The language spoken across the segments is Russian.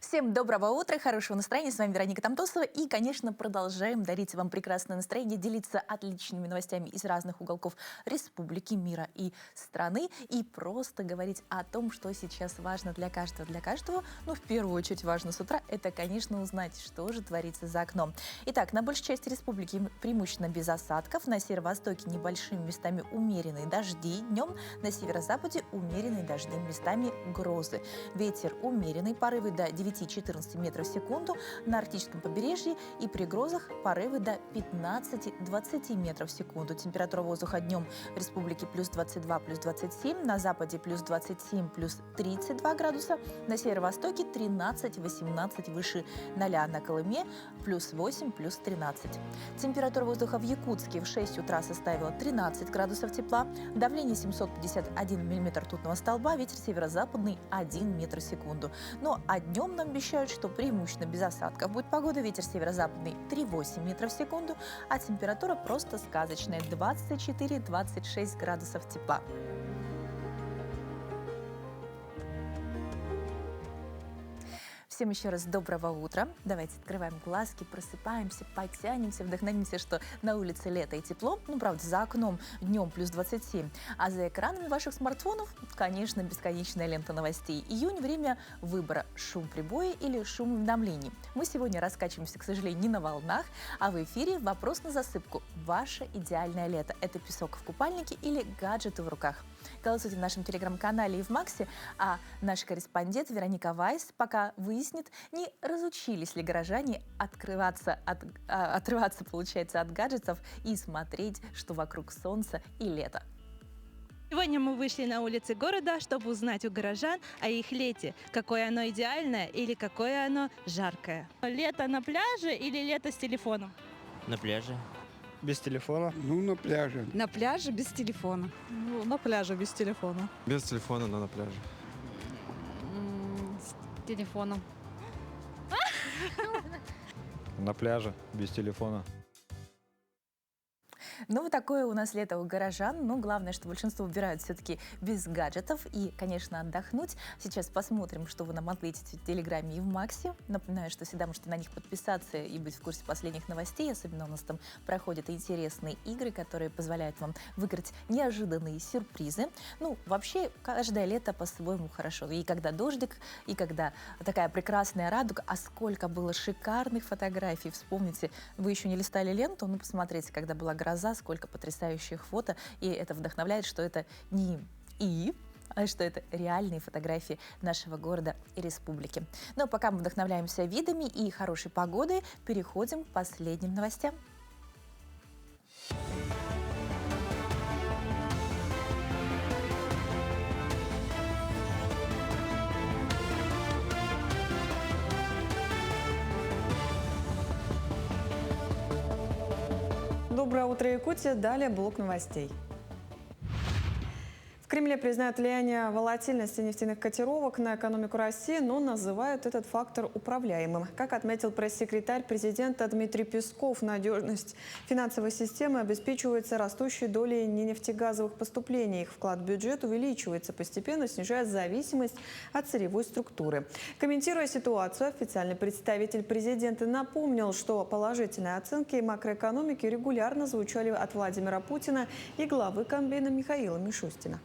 Всем доброго утра, хорошего настроения. С вами Вероника Тамтосова. И, конечно, продолжаем дарить вам прекрасное настроение, делиться отличными новостями из разных уголков республики, мира и страны. И просто говорить о том, что сейчас важно для каждого. Для каждого, ну, в первую очередь важно с утра, это, конечно, узнать, что же творится за окном. Итак, на большей части республики преимущественно без осадков. На северо-востоке небольшими местами умеренные дожди. Днем на северо-западе умеренные дожди, местами грозы. Ветер умеренный, порывы до 9-14 метров в секунду, на арктическом побережье и при грозах порывы до 15-20 метров в секунду. Температура воздуха днем в республике плюс 22, плюс 27, на западе плюс 27, плюс 32 градуса, на северо-востоке 13-18 выше 0, на Колыме плюс 8, плюс 13. Температура воздуха в Якутске в 6 утра составила 13 градусов тепла, давление 751 миллиметр ртутного столба, ветер северо-западный 1 метр в секунду. Ну а днем нам обещают, что преимущественно без осадков будет погода, ветер северо-западный 3,8 метров в секунду, а температура просто сказочная 24-26 градусов тепла. Всем еще раз доброго утра. Давайте открываем глазки, просыпаемся, подтянемся, вдохновимся, что на улице лето и тепло. Ну, правда, за окном днем плюс 27, а за экранами ваших смартфонов, конечно, бесконечная лента новостей. Июнь – время выбора – шум прибоя или шум уведомлений. Мы сегодня раскачиваемся, к сожалению, не на волнах, а в эфире вопрос на засыпку. Ваше идеальное лето – это песок в купальнике или гаджеты в руках? Голосуйте в нашем телеграм-канале и в Максе, а наш корреспондент Вероника Вайс пока выяснит, не разучились ли горожане отрываться, получается, от гаджетов и смотреть, что вокруг солнца и лето. Сегодня мы вышли на улицы города, чтобы узнать у горожан о их лете, какое оно идеальное или какое оно жаркое. Лето на пляже или лето с телефоном? На пляже. Без телефона? Ну, на пляже. На пляже без телефона. Ну, на пляже без телефона. Без телефона, но на пляже. С телефоном. На пляже, без телефона. Ну, вот такое у нас лето у горожан. Но главное, что большинство выбирают все-таки без гаджетов и, конечно, отдохнуть. Сейчас посмотрим, что вы нам ответите в Телеграме и в Максе. Напоминаю, что всегда можете на них подписаться и быть в курсе последних новостей. Особенно у нас там проходят интересные игры, которые позволяют вам выиграть неожиданные сюрпризы. Ну, вообще, каждое лето по-своему хорошо. И когда дождик, и когда такая прекрасная радуга. А сколько было шикарных фотографий. Вспомните, вы еще не листали ленту, ну, посмотрите, когда была гроза, сколько потрясающих фото, и это вдохновляет, что это не а что это реальные фотографии нашего города и республики. Но пока мы вдохновляемся видами и хорошей погодой, переходим к последним новостям. Доброе утро, Якутия. Далее блок новостей. В Кремле признают влияние волатильности нефтяных котировок на экономику России, но называют этот фактор управляемым. Как отметил пресс-секретарь президента Дмитрий Песков, надежность финансовой системы обеспечивается растущей долей ненефтегазовых поступлений. Их вклад в бюджет увеличивается постепенно, снижая зависимость от сырьевой структуры. Комментируя ситуацию, официальный представитель президента напомнил, что положительные оценки макроэкономики регулярно звучали от Владимира Путина и главы Кабмина Михаила Мишустина.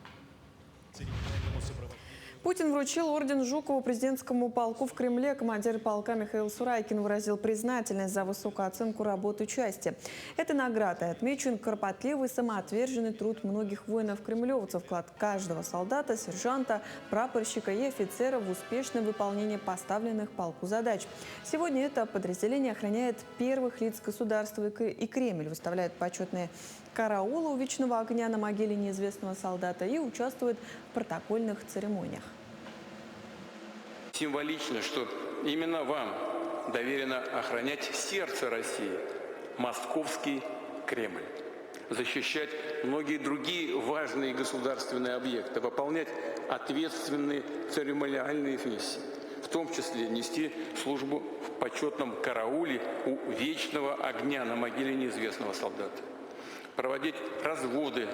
Путин вручил орден Жукову президентскому полку в Кремле. Командир полка Михаил Сурайкин выразил признательность за высокую оценку работы части. Этой наградой отмечен кропотливый, самоотверженный труд многих воинов-кремлевцев, вклад каждого солдата, сержанта, прапорщика и офицера в успешное выполнение поставленных полку задач. Сегодня это подразделение охраняет первых лиц государства, и Кремль выставляет почетные караулы у вечного огня на могиле неизвестного солдата и участвует в протокольных церемониях. Символично, что именно вам доверено охранять сердце России – Московский Кремль, защищать многие другие важные государственные объекты, выполнять ответственные церемониальные миссии, в том числе нести службу в почетном карауле у вечного огня на могиле неизвестного солдата, проводить разводы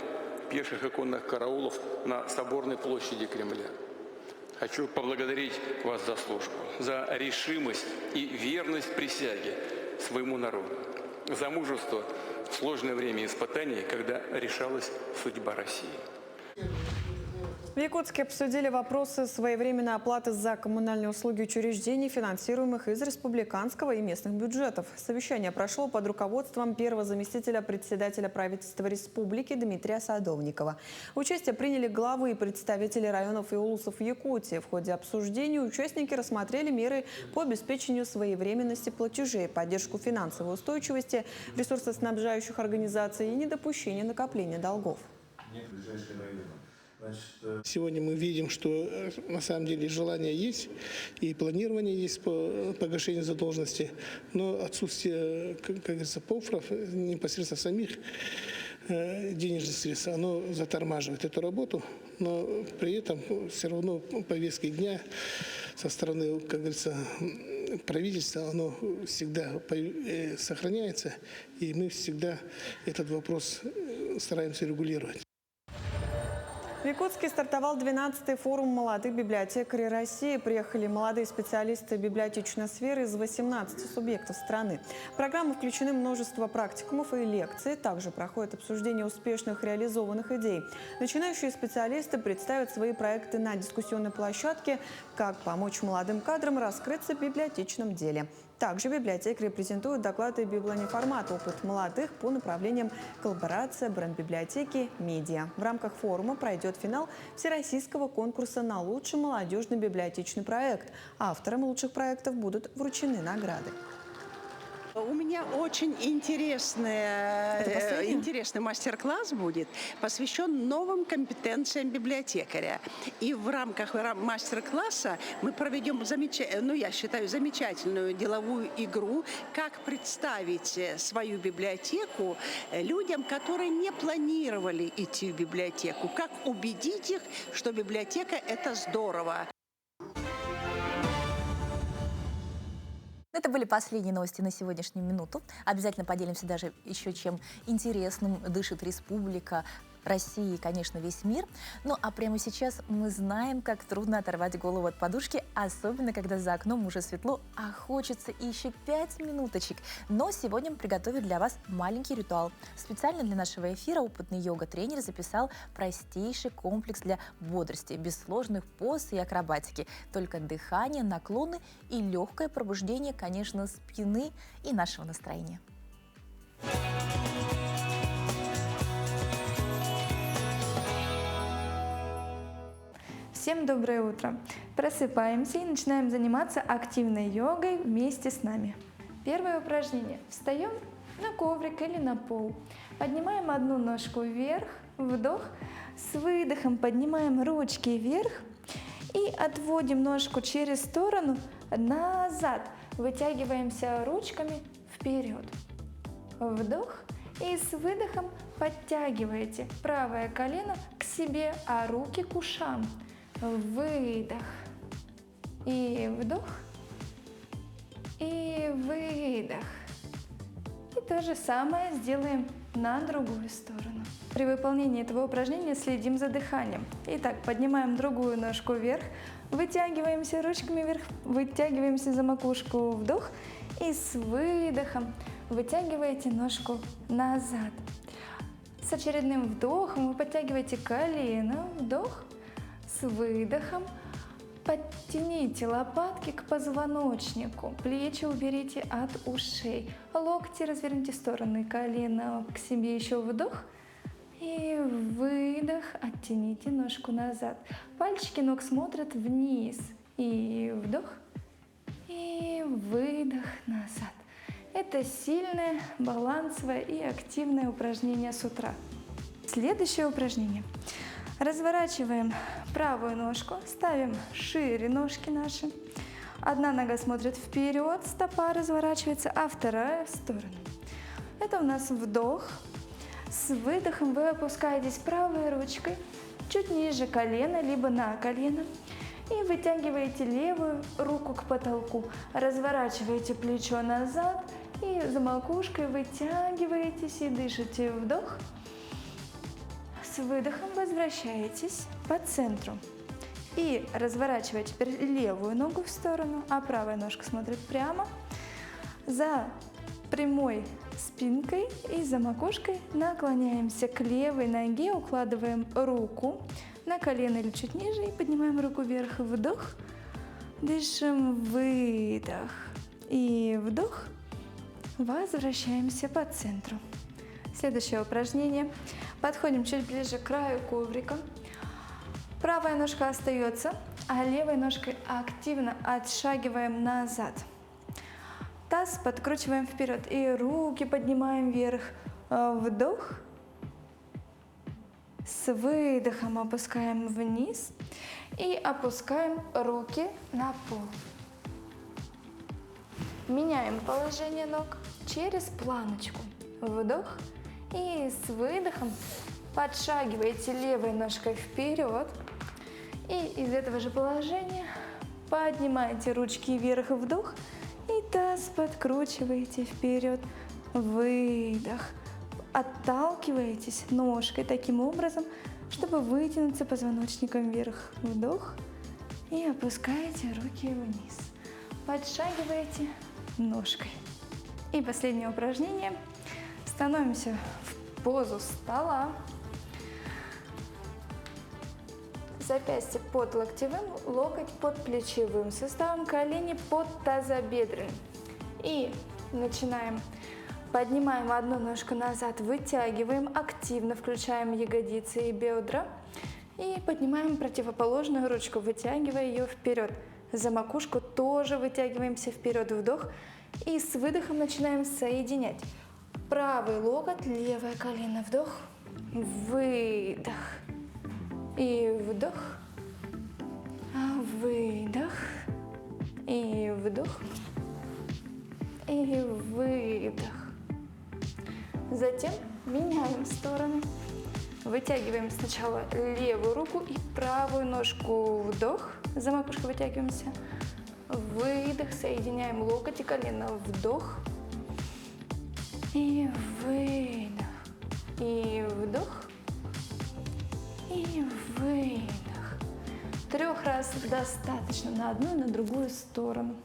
пеших и конных караулов на Соборной площади Кремля, Хочу поблагодарить вас за службу, за решимость и верность присяге своему народу, за мужество в сложное время испытаний, когда решалась судьба России. В Якутске обсудили вопросы своевременной оплаты за коммунальные услуги учреждений, финансируемых из республиканского и местных бюджетов. Совещание прошло под руководством первого заместителя председателя правительства республики Дмитрия Садовникова. Участие приняли главы и представители районов и улусов Якутии. В ходе обсуждения участники рассмотрели меры по обеспечению своевременности платежей, поддержку финансовой устойчивости ресурсоснабжающих организаций и недопущения накопления долгов. Сегодня мы видим, что на самом деле желание есть и планирование есть по погашению задолженности, но отсутствие, как говорится, пофров, непосредственно самих денежных средств, оно затормаживает эту работу, но при этом все равно повестки дня со стороны, как говорится, правительства, оно всегда сохраняется, и мы всегда этот вопрос стараемся регулировать. В Якутске стартовал 12-й форум молодых библиотекарей России. Приехали молодые специалисты библиотечной сферы из 18 субъектов страны. В программу включены множество практикумов и лекций. Также проходит обсуждение успешных реализованных идей. Начинающие специалисты представят свои проекты на дискуссионной площадке, как помочь молодым кадрам раскрыться в библиотечном деле. Также библиотекари презентуют доклады библионеформат «Опыт молодых» по направлениям коллаборация, бренд-библиотеки, медиа. В рамках форума пройдет финал всероссийского конкурса на лучший молодежный библиотечный проект. Авторам лучших проектов будут вручены награды. У меня очень интересный мастер-класс будет, посвящен новым компетенциям библиотекаря. И в рамках мастер-класса мы проведем, я считаю, замечательную деловую игру, как представить свою библиотеку людям, которые не планировали идти в библиотеку, как убедить их, что библиотека – это здорово. Это были последние новости на сегодняшнюю минуту. Обязательно поделимся даже еще чем интересным дышит республика, Россия и, конечно, весь мир. Ну а прямо сейчас мы знаем, как трудно оторвать голову от подушки, особенно когда за окном уже светло, а хочется еще 5 минуточек. Но сегодня мы приготовили для вас маленький ритуал. Специально для нашего эфира опытный йога-тренер записал простейший комплекс для бодрости, без сложных поз и акробатики. Только дыхание, наклоны и легкое пробуждение, конечно, спины и нашего настроения. Всем доброе утро! Просыпаемся и начинаем заниматься активной йогой вместе с нами. Первое упражнение. Встаем на коврик или на пол. Поднимаем одну ножку вверх, вдох. С выдохом поднимаем ручки вверх и отводим ножку через сторону назад. Вытягиваемся ручками вперед. Вдох. И с выдохом подтягиваете правое колено к себе, а руки к ушам. Выдох и вдох, и выдох. И то же самое сделаем на другую сторону. При выполнении этого упражнения следим за дыханием. Итак, поднимаем другую ножку вверх, вытягиваемся ручками вверх, вытягиваемся за макушку, вдох, и с выдохом вытягиваете ножку назад. С очередным вдохом вы подтягиваете колено, вдох. С выдохом подтяните лопатки к позвоночнику, плечи уберите от ушей, локти разверните в стороны, колено к себе, еще вдох и выдох, оттяните ножку назад. Пальчики ног смотрят вниз и вдох и выдох назад. Это сильное, балансовое и активное упражнение с утра. Следующее упражнение. Разворачиваем правую ножку, ставим шире ножки наши. Одна нога смотрит вперед, стопа разворачивается, а вторая в сторону. Это у нас вдох. С выдохом вы опускаетесь правой ручкой чуть ниже колена, либо на колено. И вытягиваете левую руку к потолку. Разворачиваете плечо назад и за макушкой вытягиваетесь и дышите. Вдох. С выдохом возвращаетесь по центру. И разворачивая теперь левую ногу в сторону, а правая ножка смотрит прямо. За прямой спинкой и за макушкой наклоняемся к левой ноге, укладываем руку на колено или чуть ниже и поднимаем руку вверх. Вдох, дышим, выдох и вдох. Возвращаемся по центру. Следующее упражнение. Подходим чуть ближе к краю коврика. Правая ножка остается, а левой ножкой активно отшагиваем назад. Таз подкручиваем вперед и руки поднимаем вверх. Вдох. С выдохом опускаем вниз и опускаем руки на пол. Меняем положение ног через планочку. Вдох и с выдохом подшагиваете левой ножкой вперед. И из этого же положения поднимаете ручки вверх, вдох, и таз подкручиваете вперед, выдох. Отталкиваетесь ножкой таким образом, чтобы вытянуться позвоночником вверх, вдох, и опускаете руки вниз. Подшагиваете ножкой. И последнее упражнение. Становимся в позу стола. Запястье под локтевым, локоть под плечевым суставом, колени под тазобедренным. И начинаем. Поднимаем одну ножку назад, вытягиваем, активно включаем ягодицы и бедра. И поднимаем противоположную ручку, вытягивая ее вперед. За макушку тоже вытягиваемся вперед, вдох. И с выдохом начинаем соединять. Правый локоть, левое колено, вдох, выдох. И вдох, выдох, и вдох, и выдох. Затем меняем стороны. Вытягиваем сначала левую руку и правую ножку. Вдох, за макушку вытягиваемся. Выдох, соединяем локоть и колено. Вдох, и выдох, и вдох, и выдох. 3 раз достаточно на одну и на другую сторону.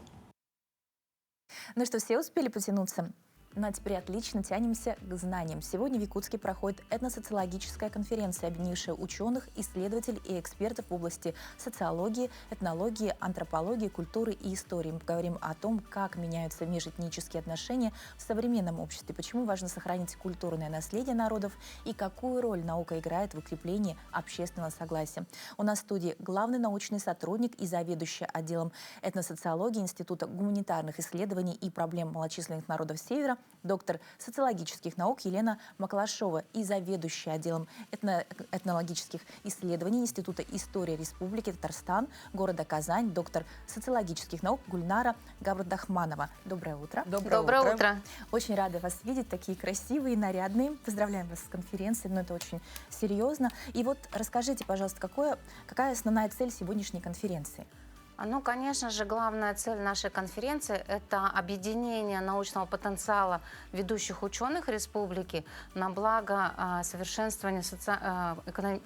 Ну что, все успели потянуться? Ну а теперь отлично тянемся к знаниям. Сегодня в Якутске проходит этносоциологическая конференция, объединившая ученых, исследователей и экспертов в области социологии, этнологии, антропологии, культуры и истории. Мы поговорим о том, как меняются межэтнические отношения в современном обществе, почему важно сохранить культурное наследие народов и какую роль наука играет в укреплении общественного согласия. У нас в студии главный научный сотрудник и заведующая отделом этносоциологии Института гуманитарных исследований и проблем малочисленных народов Севера, доктор социологических наук Елена Маклашова и заведующая отделом этнологических исследований Института истории Республики Татарстан, города Казань, доктор социологических наук Гульнара Габрдахманова. Доброе утро. Доброе утро. Очень рада вас видеть, такие красивые, нарядные. Поздравляем вас с конференцией, но это очень серьезно. И вот расскажите, пожалуйста, какая основная цель сегодняшней конференции? Ну, конечно же, главная цель нашей конференции – это объединение научного потенциала ведущих ученых республики на благо совершенствования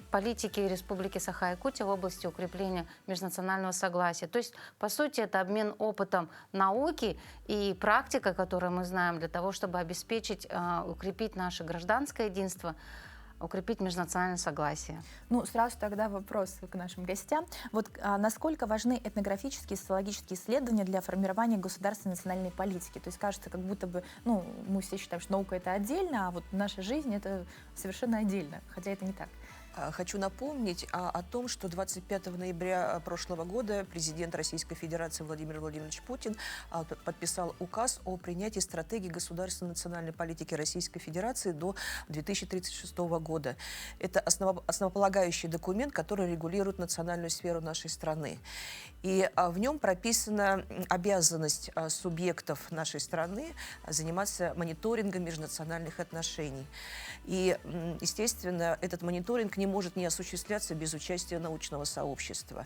политики Республики Саха-Якутия в области укрепления межнационального согласия. То есть, по сути, это обмен опытом науки и практикой, которую мы знаем, для того, чтобы обеспечить, укрепить наше гражданское единство, укрепить межнациональное согласие. Ну, сразу тогда вопрос к нашим гостям. Вот насколько важны этнографические и социологические исследования для формирования государственной национальной политики? То есть кажется, как будто бы, ну, мы все считаем, что наука это отдельно, а вот наша жизнь это совершенно отдельно, хотя это не так. Хочу напомнить о том, что 25 ноября прошлого года президент Российской Федерации Владимир Владимирович Путин подписал указ о принятии стратегии государственной национальной политики Российской Федерации до 2036 года. Это основополагающий документ, который регулирует национальную сферу нашей страны. И в нем прописана обязанность субъектов нашей страны заниматься мониторингом межнациональных отношений. И, естественно, этот мониторинг не может не осуществляться без участия научного сообщества.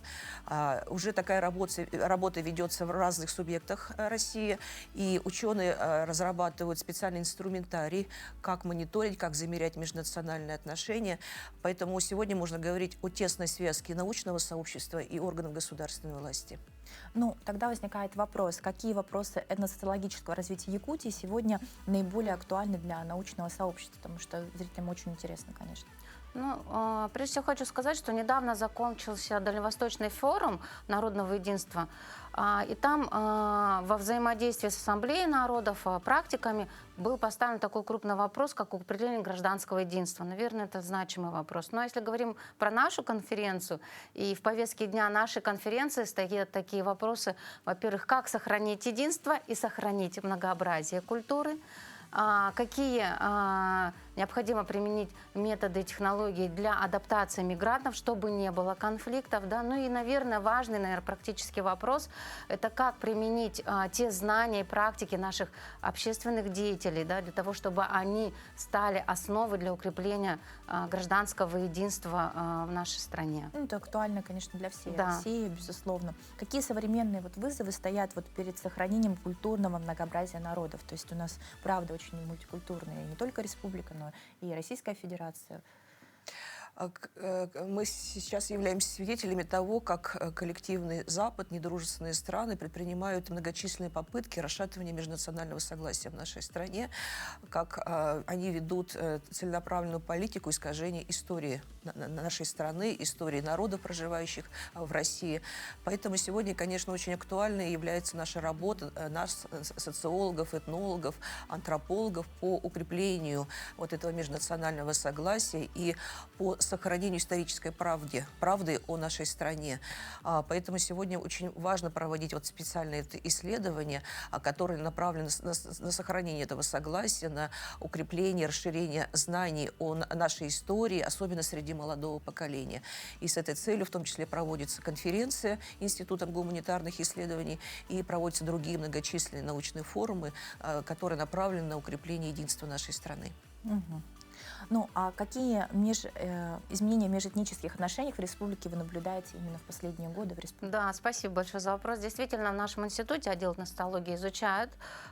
Уже такая работа ведется в разных субъектах России, и ученые разрабатывают специальный инструментарий, как мониторить, как замерять межнациональные отношения. Поэтому сегодня можно говорить о тесной связке научного сообщества и органов государственной власти. Ну, тогда возникает вопрос, какие вопросы этносоциологического развития Якутии сегодня наиболее актуальны для научного сообщества, потому что зрителям очень интересно, конечно. Ну, прежде всего хочу сказать, что недавно закончился Дальневосточный форум народного единства, и там во взаимодействии с Ассамблеей народов, практиками, был поставлен такой крупный вопрос, как определение гражданского единства. Наверное, это значимый вопрос. Но если говорим про нашу конференцию, и в повестке дня нашей конференции стоят такие вопросы, во-первых, как сохранить единство и сохранить многообразие культуры, какие необходимо применить методы и технологии для адаптации мигрантов, чтобы не было конфликтов. Да? Ну и, наверное, важный, практический вопрос – это как применить те знания и практики наших общественных деятелей, да, для того, чтобы они стали основой для укрепления гражданского единства в нашей стране. Ну, это актуально, конечно, для всей Да. России, безусловно. Какие современные вызовы стоят перед сохранением культурного многообразия народов? То есть у нас, правда, очень мультикультурная не только республика, но и Российская Федерация. Мы сейчас являемся свидетелями того, как коллективный Запад, недружественные страны предпринимают многочисленные попытки расшатывания межнационального согласия в нашей стране, как они ведут целенаправленную политику искажения истории нашей страны, истории народов, проживающих в России. Поэтому сегодня, конечно, очень актуальной является наша работа, нас, социологов, этнологов, антропологов, по укреплению вот этого межнационального согласия и по сохранению исторической правды о нашей стране. Поэтому сегодня очень важно проводить специальные исследования, которые направлены на сохранение этого согласия, на укрепление, расширение знаний о нашей истории, особенно среди молодого поколения. И с этой целью в том числе проводится конференция Институтом гуманитарных исследований и проводятся другие многочисленные научные форумы, которые направлены на укрепление единства нашей страны. Угу. Ну, а какие изменения в межэтнических отношениях в республике вы наблюдаете именно в последние годы в республике? Да, спасибо большое за вопрос. Действительно, в нашем институте отдел этносоциологии изучает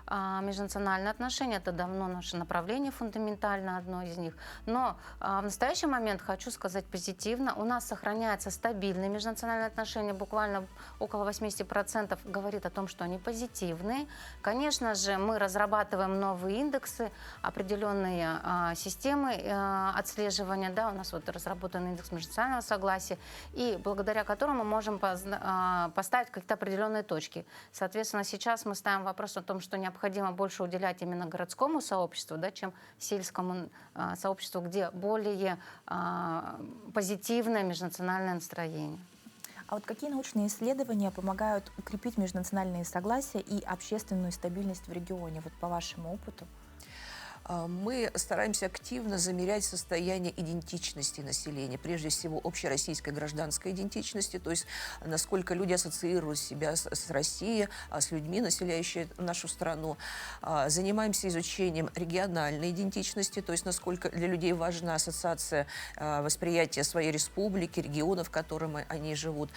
межнациональные отношения. Это давно наше направление, фундаментально одно из них. Но в настоящий момент хочу сказать позитивно. У нас сохраняются стабильные межнациональные отношения. Буквально около 80% говорит о том, что они позитивные. Конечно же, мы разрабатываем новые индексы, определенные системы отслеживания. Да, у нас разработан индекс межнационального согласия, и благодаря которому мы можем поставить какие-то определенные точки. Соответственно, сейчас мы ставим вопрос о том, что необходимо больше уделять именно городскому сообществу, да, чем сельскому сообществу, где более позитивное межнациональное настроение. А какие научные исследования помогают укрепить межнациональные согласия и общественную стабильность в регионе, по вашему опыту? Мы стараемся активно замерять состояние идентичности населения, прежде всего общероссийской гражданской идентичности, то есть насколько люди ассоциируют себя с Россией, с людьми, населяющими нашу страну. Занимаемся изучением региональной идентичности, то есть насколько для людей важна ассоциация восприятия своей республики, регионов, в котором они живут.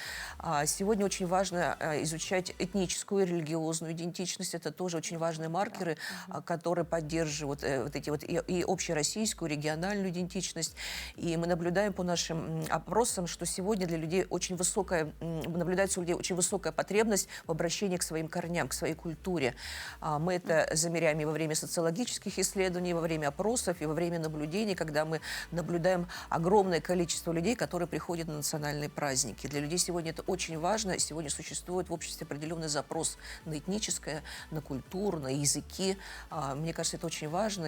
Сегодня очень важно изучать этническую и религиозную идентичность. Это тоже очень важные маркеры, которые поддерживают и общероссийскую, региональную идентичность. И мы наблюдаем по нашим опросам, что сегодня для людей наблюдается у людей очень высокая потребность в обращении к своим корням, к своей культуре. Мы это замеряем и во время социологических исследований, и во время опросов, и во время наблюдений, когда мы наблюдаем огромное количество людей, которые приходят на национальные праздники. Для людей сегодня это очень важно. Сегодня существует в обществе определенный запрос на этническое, на культуру, на языки. Мне кажется, это очень важный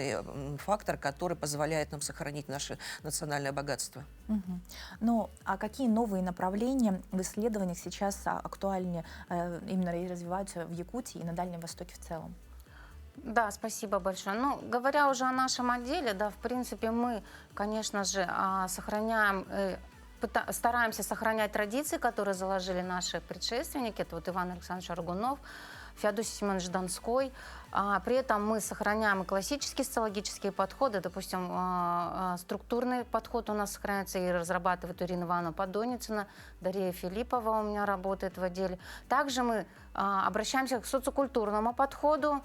фактор, который позволяет нам сохранить наше национальное богатство. Угу. Ну, а какие новые направления в исследованиях сейчас актуальнее именно и развиваются в Якутии и на Дальнем Востоке в целом? Да, спасибо большое. Ну, говоря уже о нашем отделе, да, в принципе, мы, конечно же, сохраняем, стараемся сохранять традиции, которые заложили наши предшественники. Это вот Иван Александрович Аргунов, Феодосий Семенович Донской. При этом мы сохраняем и классические социологические подходы. Допустим, структурный подход у нас сохраняется и разрабатывает Ирина Ивановна Подоницына, Дарья Филиппова у меня работает в отделе. Также мы обращаемся к социокультурному подходу.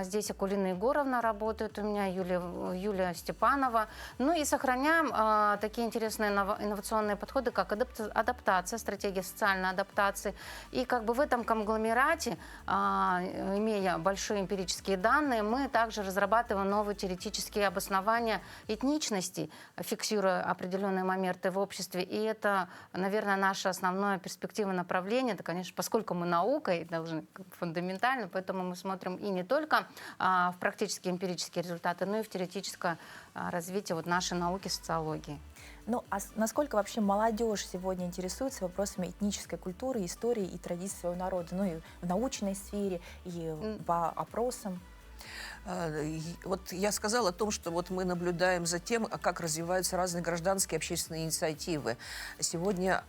Здесь Акулина Егоровна работает у меня, Юлия Степанова. Ну и сохраняем такие интересные инновационные подходы, как адаптация, стратегия социальной адаптации. И как бы в этом конгломерате, имея большие эмпирические данные, мы также разрабатываем новые теоретические обоснования этничности, фиксируя определенные моменты в обществе. И это, наверное, наше основное перспективное направление. Это, конечно, поскольку мы наукой должны фундаментально, поэтому мы смотрим и не только в практические эмпирические результаты, но и в теоретическое развитие вот нашей науки социологии. Ну, а насколько вообще молодежь сегодня интересуется вопросами этнической культуры, истории и традиций своего народа? Ну, и в научной сфере, и по опросам? Вот я сказала о том, что вот мы наблюдаем за тем, как развиваются разные гражданские общественные инициативы. Сегодня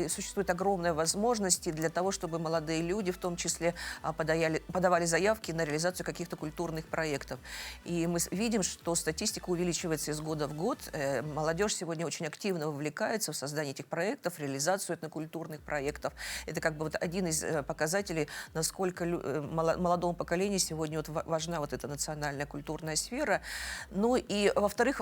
существует огромная возможность для того, чтобы молодые люди, в том числе, подавали заявки на реализацию каких-то культурных проектов. И мы видим, что статистика увеличивается из года в год. Молодежь сегодня очень активно вовлекается в создание этих проектов, реализацию этнокультурных проектов. Это как бы вот один из показателей, насколько молодому поколению сегодня вот важна вот эта национальная культурная сфера. Ну и, во-вторых,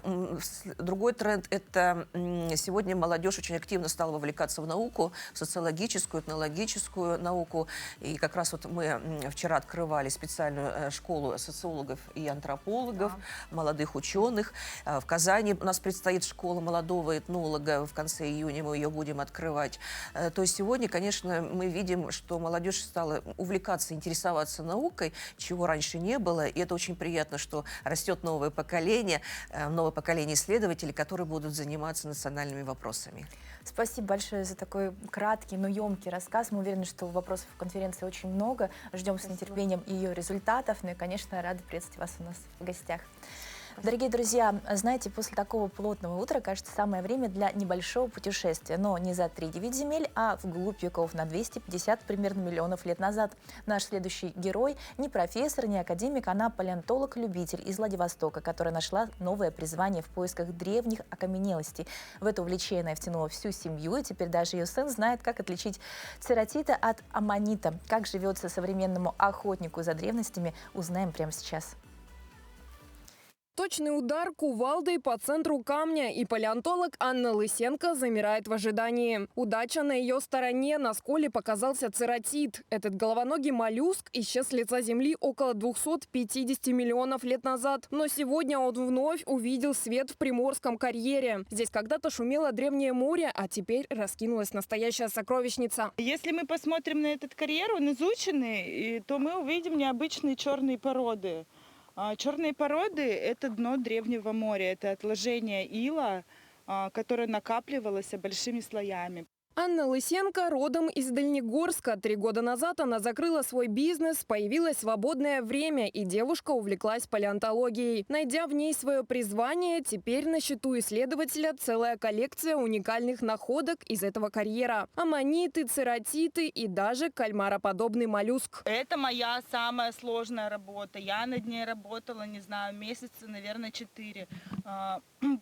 другой тренд – это сегодня молодежь очень активно стала вовлекаться в науку, в социологическую, этнологическую науку. И как раз вот мы вчера открывали специальную школу социологов и антропологов, молодых ученых. В Казани у нас предстоит школа молодого этнолога. В конце июня мы ее будем открывать. То есть сегодня, конечно, мы видим, что молодежь стала увлекаться, интересоваться наукой, чего раньше не было. И это очень приятно, что растет новое поколение исследователей, которые будут заниматься национальными вопросами. Спасибо большое за такой краткий, но емкий рассказ. Мы уверены, что вопросов в конференции очень много. Ждем с нетерпением ее результатов. Ну и, конечно, рады приветствовать вас у нас в гостях. Дорогие друзья, знаете, после такого плотного утра, кажется, самое время для небольшого путешествия, но не за 3-9 земель, а вглубь веков на 250 примерно миллионов лет назад. Наш следующий герой не профессор, не академик, она палеонтолог-любитель из Владивостока, которая нашла новое призвание в поисках древних окаменелостей. В это увлечение она втянула всю семью, и теперь даже ее сын знает, как отличить цератита от аммонита. Как живется современному охотнику за древностями, узнаем прямо сейчас. Точный удар кувалдой по центру камня, и палеонтолог Анна Лысенко замирает в ожидании. Удача на ее стороне. На сколе показался цератит. Этот головоногий моллюск исчез с лица Земли около 250 миллионов лет назад. Но сегодня он вновь увидел свет в Приморском карьере. Здесь когда-то шумело древнее море, а теперь раскинулась настоящая сокровищница. Если мы посмотрим на этот карьер, он изученный, то мы увидим необычные черные породы. Черные породы – это дно древнего моря, это отложение ила, которое накапливалось большими слоями. Анна Лысенко родом из Дальнегорска. 3 года назад она закрыла свой бизнес, появилось свободное время, и девушка увлеклась палеонтологией. Найдя в ней свое призвание, теперь на счету исследователя целая коллекция уникальных находок из этого карьера. Аммониты, цератиты и даже кальмароподобный моллюск. Это моя самая сложная работа. Я над ней работала, не знаю, месяца, наверное, 4.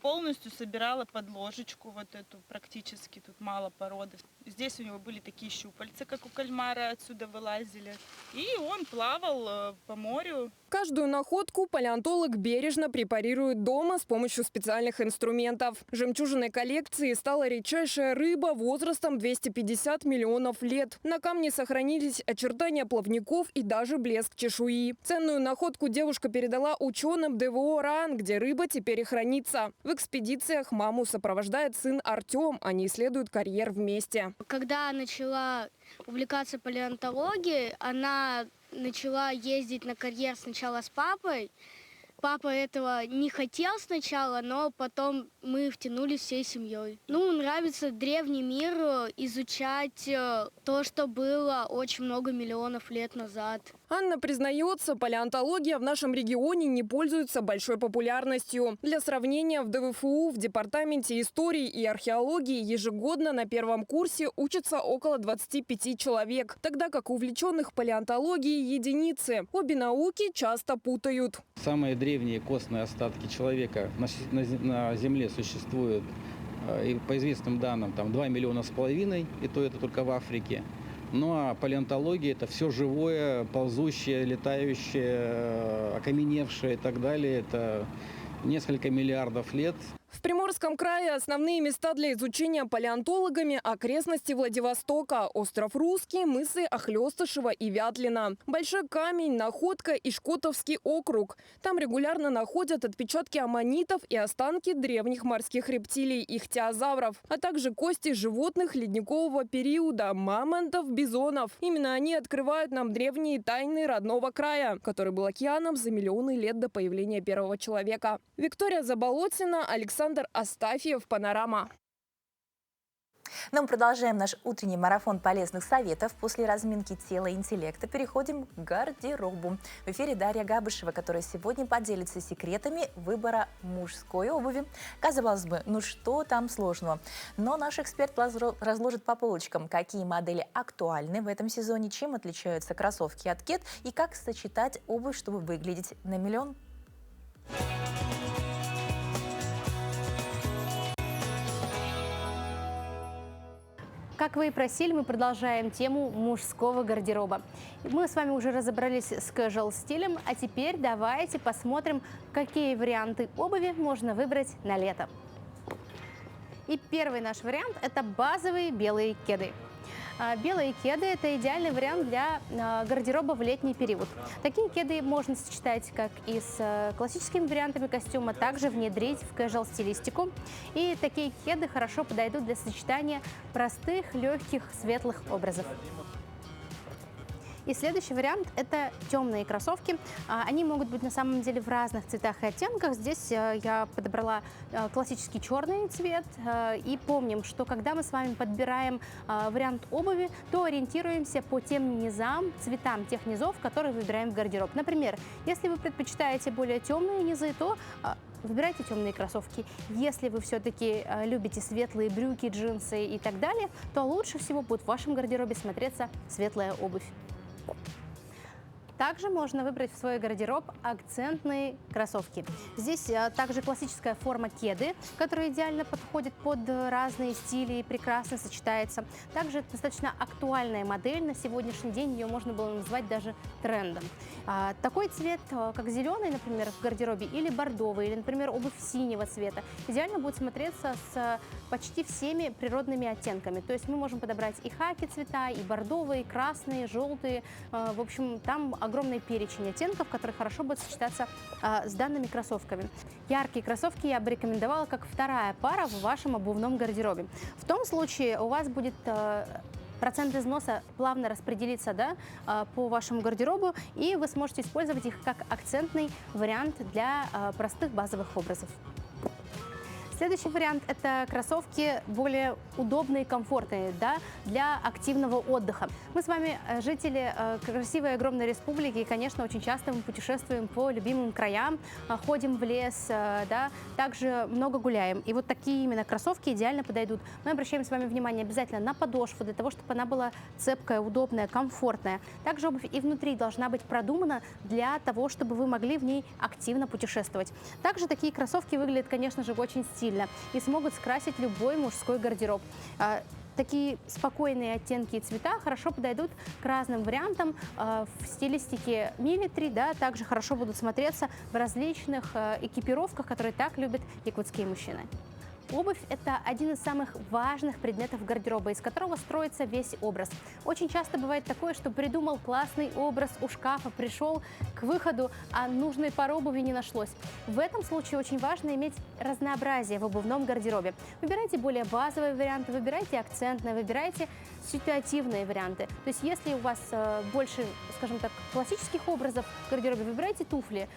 Полностью собирала подложечку вот эту, практически тут мало породы. Здесь у него были такие щупальца, как у кальмара, отсюда вылазили. И он плавал по морю. Каждую находку палеонтолог бережно препарирует дома с помощью специальных инструментов. Жемчужиной коллекции стала редчайшая рыба возрастом 250 миллионов лет. На камне сохранились очертания плавников и даже блеск чешуи. Ценную находку девушка передала ученым ДВО РАН, где рыба теперь и хранится. В экспедициях маму сопровождает сын Артем. Они исследуют карьер вместе. Когда начала увлекаться палеонтологией, она начала ездить на карьер сначала с папой, Папа этого не хотел сначала, но потом мы втянулись всей семьей. Ну, нравится древний мир, изучать то, что было очень много миллионов лет назад. Анна признается, палеонтология в нашем регионе не пользуется большой популярностью. Для сравнения, в ДВФУ в Департаменте истории и археологии ежегодно на первом курсе учатся около 25 человек, тогда как увлеченных палеонтологией единицы. Обе науки часто путают. Самые древние костные остатки человека на Земле существуют, и по известным данным, там 2,5 миллиона, и то это только в Африке. Ну а палеонтология – это все живое, ползущее, летающее, окаменевшее и так далее. Это несколько миллиардов лет. В Приморском крае основные места для изучения палеонтологами – окрестности Владивостока, остров Русский, мысы Охлёстышево и Вятлина, Большой Камень, Находка и Шкотовский округ. Там регулярно находят отпечатки аммонитов и останки древних морских рептилий, ихтиозавров, а также кости животных ледникового периода – мамонтов, бизонов. Именно они открывают нам древние тайны родного края, который был океаном за миллионы лет до появления первого человека. Виктория Заболотина, Александр Астафьев, «Панорама». Но мы продолжаем наш утренний марафон полезных советов. После разминки тела и интеллекта переходим к гардеробу. В эфире Дарья Габышева, которая сегодня поделится секретами выбора мужской обуви. Казалось бы, ну что там сложного? Но наш эксперт разложит по полочкам, какие модели актуальны в этом сезоне, чем отличаются кроссовки от кед и как сочетать обувь, чтобы выглядеть на миллион. Как вы и просили, мы продолжаем тему мужского гардероба. Мы с вами уже разобрались с casual стилем, а теперь давайте посмотрим, какие варианты обуви можно выбрать на лето. И первый наш вариант – это базовые белые кеды. Белые кеды – это идеальный вариант для гардероба в летний период. Такие кеды можно сочетать как и с классическими вариантами костюма, также внедрить в casual стилистику. И такие кеды хорошо подойдут для сочетания простых, легких, светлых образов. И следующий вариант – это темные кроссовки. Они могут быть на самом деле в разных цветах и оттенках. Здесь я подобрала классический черный цвет. И помним, что когда мы с вами подбираем вариант обуви, то ориентируемся по тем низам, цветам тех низов, которые выбираем в гардероб. Например, если вы предпочитаете более темные низы, то выбирайте темные кроссовки. Если вы все-таки любите светлые брюки, джинсы и так далее, то лучше всего будет в вашем гардеробе смотреться светлая обувь. Также можно выбрать в свой гардероб акцентные кроссовки. Здесь также классическая форма кеды, которая идеально подходит под разные стили и прекрасно сочетается. Также достаточно актуальная модель. На сегодняшний день ее можно было назвать даже трендом. Такой цвет, как зеленый, например, в гардеробе, или бордовый, или, например, обувь синего цвета, идеально будет смотреться с почти всеми природными оттенками. То есть мы можем подобрать и хаки цвета, и бордовые, и красные, желтые. В общем, там огромный перечень оттенков, который хорошо будет сочетаться с данными кроссовками. Яркие кроссовки я бы рекомендовала как вторая пара в вашем обувном гардеробе. В том случае у вас будет процент износа плавно распределиться, по вашему гардеробу, и вы сможете использовать их как акцентный вариант для простых базовых образов. Следующий вариант – это кроссовки более удобные и комфортные, для активного отдыха. Мы с вами жители красивой огромной республики, и, конечно, очень часто мы путешествуем по любимым краям, ходим в лес, также много гуляем. И вот такие именно кроссовки идеально подойдут. Мы обращаем с вами внимание обязательно на подошву, для того, чтобы она была цепкая, удобная, комфортная. Также обувь и внутри должна быть продумана для того, чтобы вы могли в ней активно путешествовать. Также такие кроссовки выглядят, конечно же, очень стильно и смогут скрасить любой мужской гардероб. Такие спокойные оттенки и цвета хорошо подойдут к разным вариантам в стилистике милитари, также хорошо будут смотреться в различных экипировках, которые так любят якутские мужчины. Обувь – это один из самых важных предметов гардероба, из которого строится весь образ. Очень часто бывает такое, что придумал классный образ у шкафа, пришел к выходу, а нужной пары обуви не нашлось. В этом случае очень важно иметь разнообразие в обувном гардеробе. Выбирайте более базовые варианты, выбирайте акцентные, выбирайте ситуативные варианты. То есть если у вас больше, скажем так, классических образов в гардеробе, выбирайте туфли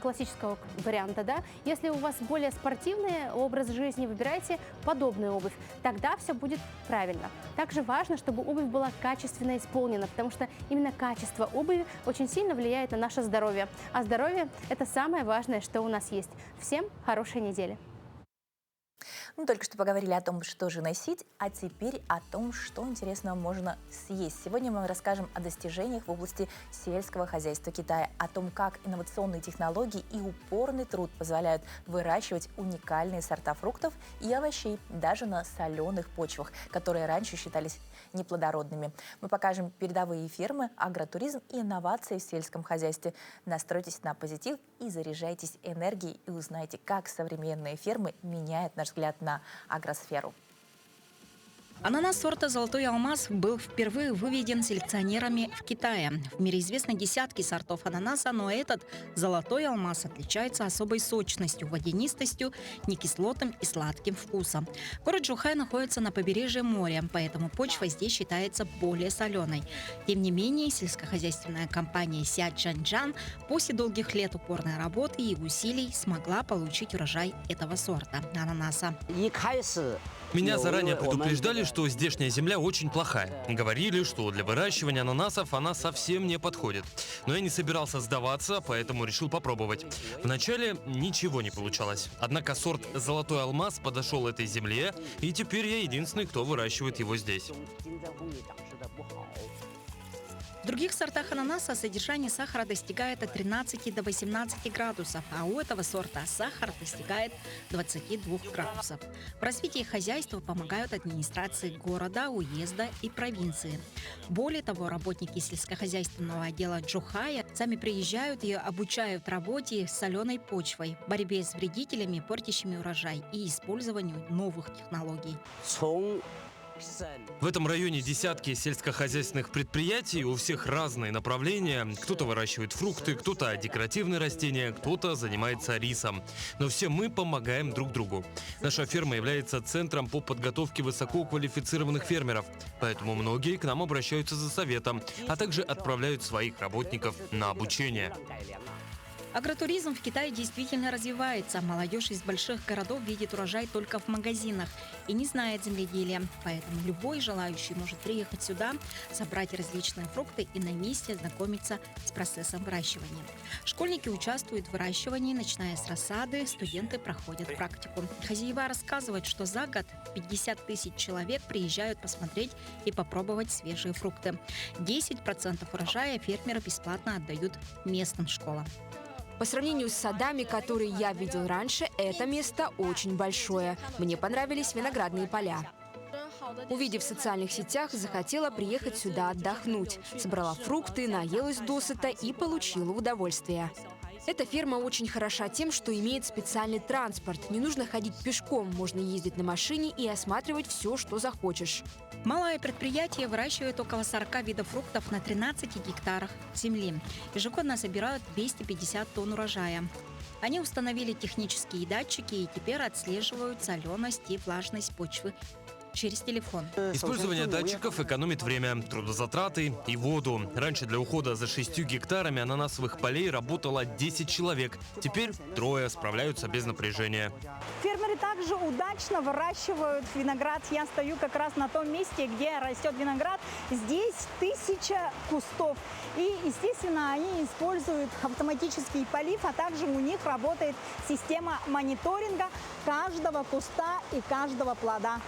классического варианта. Да? Если у вас более спортивный образ жизни, выбирайте подобную обувь. Тогда все будет правильно. Также важно, чтобы обувь была качественно исполнена, потому что именно качество обуви очень сильно влияет на наше здоровье. А здоровье – это самое важное, что у нас есть. Всем хорошей недели! Ну, только что поговорили о том, что же носить, а теперь о том, что интересного можно съесть. Сегодня мы вам расскажем о достижениях в области сельского хозяйства Китая, о том, как инновационные технологии и упорный труд позволяют выращивать уникальные сорта фруктов и овощей даже на соленых почвах, которые раньше считались неплодородными. Мы покажем передовые фермы, агротуризм и инновации в сельском хозяйстве. Настройтесь на позитив и заряжайтесь энергией и узнайте, как современные фермы меняют наш взгляд на агросферу. Ананас сорта «Золотой алмаз» был впервые выведен селекционерами в Китае. В мире известны десятки сортов ананаса, но этот «Золотой алмаз» отличается особой сочностью, водянистостью, некислотным и сладким вкусом. Город Чжухай находится на побережье моря, поэтому почва здесь считается более соленой. Тем не менее, сельскохозяйственная компания Ся Чжанчжан после долгих лет упорной работы и усилий смогла получить урожай этого сорта ананаса. Меня заранее предупреждали, что здешняя земля очень плохая. Говорили, что для выращивания ананасов она совсем не подходит. Но я не собирался сдаваться, поэтому решил попробовать. Вначале ничего не получалось. Однако сорт «Золотой алмаз» подошел этой земле, и теперь я единственный, кто выращивает его здесь. В других сортах ананаса содержание сахара достигает от 13 до 18 градусов, а у этого сорта сахар достигает 22 градусов. В развитии хозяйства помогают администрации города, уезда и провинции. Более того, работники сельскохозяйственного отдела Чжухая сами приезжают и обучают работе с соленой почвой, борьбе с вредителями, портящими урожай, и использованию новых технологий. В этом районе десятки сельскохозяйственных предприятий, у всех разные направления. Кто-то выращивает фрукты, кто-то декоративные растения, кто-то занимается рисом. Но все мы помогаем друг другу. Наша ферма является центром по подготовке высококвалифицированных фермеров, поэтому многие к нам обращаются за советом, а также отправляют своих работников на обучение. Агротуризм в Китае действительно развивается. Молодежь из больших городов видит урожай только в магазинах и не знает земледелия. Поэтому любой желающий может приехать сюда, собрать различные фрукты и на месте ознакомиться с процессом выращивания. Школьники участвуют в выращивании, начиная с рассады, студенты проходят практику. Хозяева рассказывают, что за год 50 тысяч человек приезжают посмотреть и попробовать свежие фрукты. 10% урожая фермеры бесплатно отдают местным школам. По сравнению с садами, которые я видел раньше, это место очень большое. Мне понравились виноградные поля. Увидев в социальных сетях, захотела приехать сюда отдохнуть. Собрала фрукты, наелась досыта и получила удовольствие. Эта ферма очень хороша тем, что имеет специальный транспорт. Не нужно ходить пешком, можно ездить на машине и осматривать все, что захочешь. Малое предприятие выращивает около 40 видов фруктов на 13 гектарах земли. Ежегодно собирают 250 тонн урожая. Они установили технические датчики и теперь отслеживают соленость и влажность почвы через телефон. Использование датчиков экономит время, трудозатраты и воду. Раньше для ухода за 6 гектарами ананасовых полей работало 10 человек. Теперь 3 справляются без напряжения. Фермеры также удачно выращивают виноград. Я стою как раз на том месте, где растет виноград. Здесь 1000 кустов. И, естественно, они используют автоматический полив, а также у них работает система мониторинга каждого куста и каждого плода.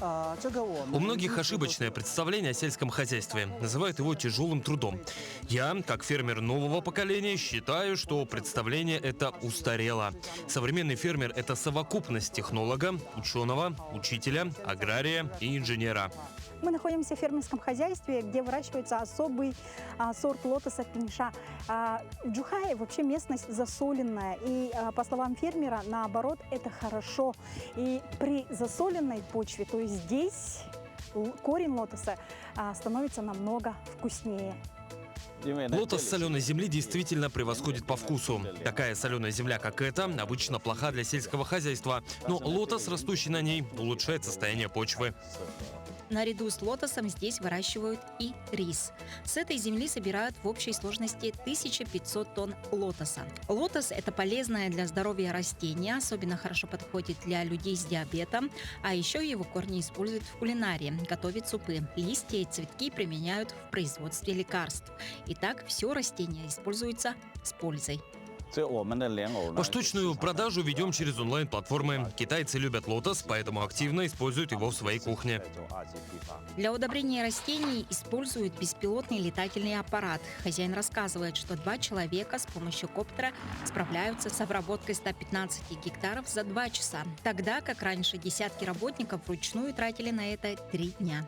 У многих ошибочное представление о сельском хозяйстве. Называют его тяжелым трудом. Я, как фермер нового поколения, считаю, что представление это устарело. Современный фермер – это совокупность технолога, ученого, учителя, агрария и инженера. Мы находимся в фермерском хозяйстве, где выращивается особый сорт лотоса пинша. Джухай вообще местность засоленная, и по словам фермера, наоборот, это хорошо. И при засоленной почве, то есть здесь корень лотоса становится намного вкуснее. Лотос соленой земли действительно превосходит по вкусу. Такая соленая земля, как эта, обычно плоха для сельского хозяйства, но лотос, растущий на ней, улучшает состояние почвы. Наряду с лотосом здесь выращивают и рис. С этой земли собирают в общей сложности 1500 тонн лотоса. Лотос – это полезное для здоровья растение, особенно хорошо подходит для людей с диабетом, а еще его корни используют в кулинарии, готовят супы. Листья и цветки применяют в производстве лекарств. Итак, все растение используется с пользой. Поштучную продажу ведем через онлайн-платформы. Китайцы любят лотос, поэтому активно используют его в своей кухне. Для удобрения растений используют беспилотный летательный аппарат. Хозяин рассказывает, что 2 человека с помощью коптера справляются с обработкой 115 гектаров за 2 часа. Тогда, как раньше, десятки работников вручную тратили на это 3 дня.